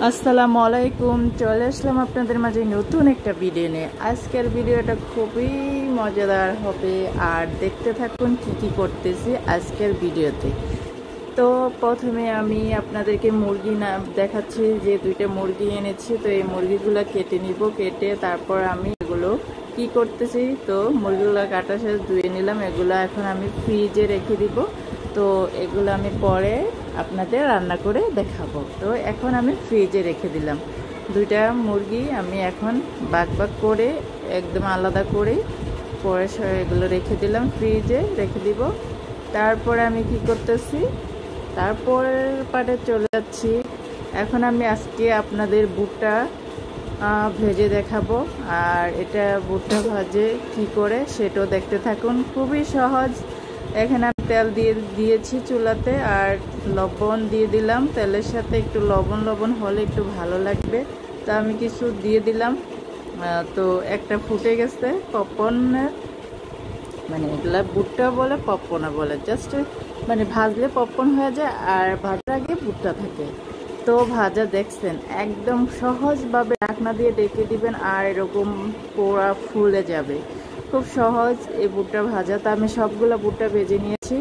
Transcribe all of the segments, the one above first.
আসসালামু আলাইকুম। চলে আসলাম আপনাদের মাঝে নতুন একটা ভিডিও নিয়ে। আজকের ভিডিওটা খুবই মজাদার হবে, আর দেখতে থাকুন কি কি করতেছি আজকের ভিডিওতে। তো প্রথমে আমি আপনাদেরকে মুরগি না দেখাচ্ছি, যে দুইটা মুরগি এনেছি। তো এই মুরগিগুলো কেটে নিব, কেটে তারপর আমি এগুলো কি করতেছি, তো মুরগিগুলো কাটা শেষ, ধুয়ে নিলাম। এগুলো এখন আমি ফ্রিজে রেখে দিব। তো এগুলো আমি পরে আপনাদের রান্না করে দেখাবো। তো এখন আমি ফ্রিজে রেখে দিলাম দুইটা মুরগি। আমি এখন বাক বাক করে একদম আলাদা করে পরে এগুলো রেখে দিলাম, ফ্রিজে রেখে দিব। তারপরে আমি কি করতেছি, তারপরের পার্টে চলে যাচ্ছি। এখন আমি আজকে আপনাদের ভুট্টা ভেজে দেখাবো, আর এটা ভুট্টা ভাজে কি করে সেটাও দেখতে থাকুন। খুবই সহজ। এখানে আমি তেল দিয়েছি চুলাতে, আর লবণ দিয়ে দিলাম। তেলের সাথে একটু লবণ হলে একটু ভালো লাগবে। তো আমি কিছু দিয়ে দিলাম। তো একটা ফুটে গেছে পপকর্নের, মানে এগুলা ভুট্টা বলে পপকর্ন বলে, জাস্ট মানে ভাজলে পপকর্ন হয়ে যায়, আর ভাজার আগে ভুট্টা থাকে। তো ভাজা দেখছেন, একদম সহজভাবে ঢাকনা দিয়ে ডেকে দিবেন, আর এরকম পোড়া ফুলে যাবে। খুব সহজ এই ভুট্টা ভাজা। তো আমি সবগুলো ভুট্টা ভেজে নিয়েছি।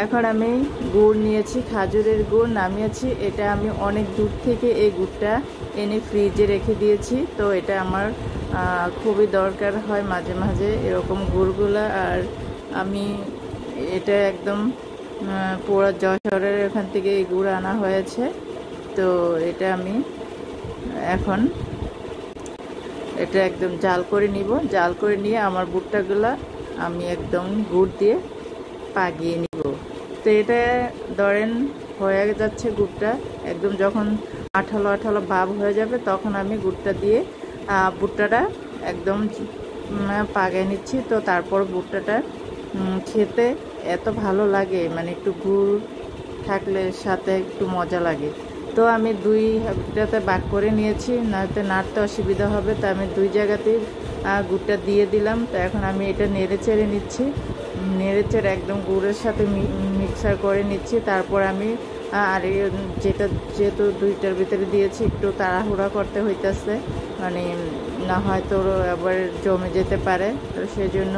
এখন আমি গুড় নিয়েছি, খাজুরের গুড় নামিয়েছি। এটা আমি অনেক দূর থেকে এই গুড়টা এনে ফ্রিজে রেখে দিয়েছি। তো এটা আমার খুবই দরকার হয় মাঝে মাঝে এরকম গুড়গুলো। আর আমি এটা একদম পুরো যশোরের এখান থেকে এই গুড় আনা হয়েছে। তো এটা আমি এখন এটা একদম জাল করে নিব। জাল করে নিয়ে আমার ভুট্টাগুলা আমি একদম গুড় দিয়ে পাকিয়ে নিব। তো এটা ধরেন হয়ে যাচ্ছে গুড়টা, একদম যখন আঠালো আঠালো ভাব হয়ে যাবে তখন আমি গুড়টা দিয়ে ভুট্টাটা একদম পাকিয়ে নিচ্ছি। তো তারপর ভুট্টাটা খেতে এত ভালো লাগে, মানে একটু গুড় থাকলে সাথে একটু মজা লাগে। তো আমি দুইটাতে ভাগ করে নিয়েছি, নয়তো নাড়তে অসুবিধা হবে। তো আমি দুই জায়গাতেই গুড়টা দিয়ে দিলাম। তো এখন আমি এটা নেড়ে চেড়ে নিচ্ছি, নেড়ে চেড়ে একদম গুড়ের সাথে মিক্সার করে নিচ্ছি। তারপর আমি আর যেহেতু দুইটার ভিতরে দিয়েছি, একটু তাড়াহুড়া করতে হইতেছে, মানে না হয়তো আবার জমে যেতে পারে। তো সেই জন্য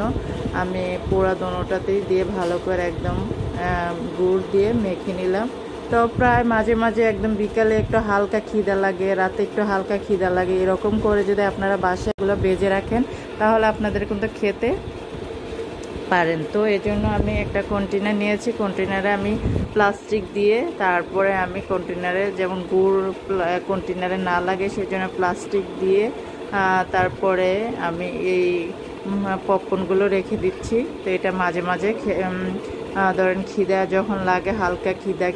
আমি পুরা দোনোটাতেই দিয়ে ভালো করে একদম গুড় দিয়ে মেখে নিলাম। তো প্রায় মাঝে মাঝে একদম বিকালে একটু হালকা খিদা লাগে, রাতে একটু হালকা খিদা লাগে, এরকম করে যদি আপনারা বাসায় এগুলো বেজে রাখেন তাহলে আপনাদের কিন্তু খেতে পারেন। তো এই জন্য আমি একটা কন্টেনার নিয়েছি, কন্টেনারে আমি প্লাস্টিক দিয়ে, তারপরে আমি কন্টেনারে যেমন গুড় কন্টেনারে না লাগে সেই জন্য প্লাস্টিক দিয়ে তারপরে আমি এই পপকর্নগুলো রেখে দিচ্ছি। তো এটা মাঝে মাঝে ধরেন খিদা যখন লাগে, হালকা খিদা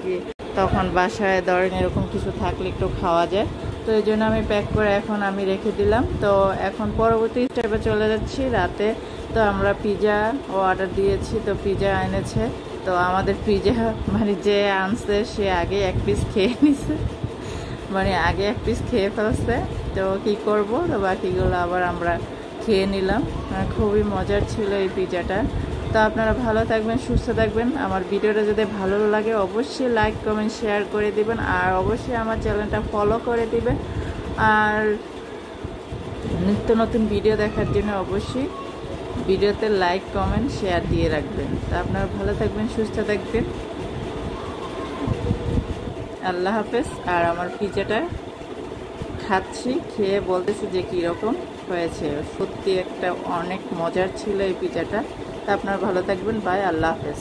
তখন বাসায় ধরেন এরকম কিছু থাকলে একটু খাওয়া যায়। তো এই জন্য আমি প্যাক করে এখন আমি রেখে দিলাম। তো এখন পরবর্তী স্টেপে চলে যাচ্ছি। রাতে তো আমরা পিৎজা অর্ডার দিয়েছি, তো পিৎজা এনেছে। তো আমাদের পিৎজা মানে যে আনছে সে আগে এক পিস খেয়ে নিছে, মানে আগে এক পিস খেয়ে ফেলছে। তো কি করব, তো বাকিগুলো আবার আমরা খেয়ে নিলাম। খুবই মজার ছিল এই পিৎজাটা। তো আপনারা ভালো থাকবেন, সুস্থ থাকবেন। আমার ভিডিওটা যদি ভালো লাগে অবশ্যই লাইক কমেন্ট শেয়ার করে দিবেন, আর অবশ্যই আমার চ্যানেলটা ফলো করে দিবেন। আর নিত্য নতুন ভিডিও দেখার জন্য অবশ্যই ভিডিওতে লাইক কমেন্ট শেয়ার দিয়ে রাখবেন। তো আপনারা ভালো থাকবেন, সুস্থ থাকবেন। আল্লাহ হাফেজ। আর আমার পিৎজাটা খাচ্ছি, খেয়ে বলতেছি যে কীরকম হয়েছে। সত্যি একটা অনেক মজার ছিল এই পিৎজাটা। তা আপনারা ভালো থাকবেন। বাই, আল্লাহ হাফেজ।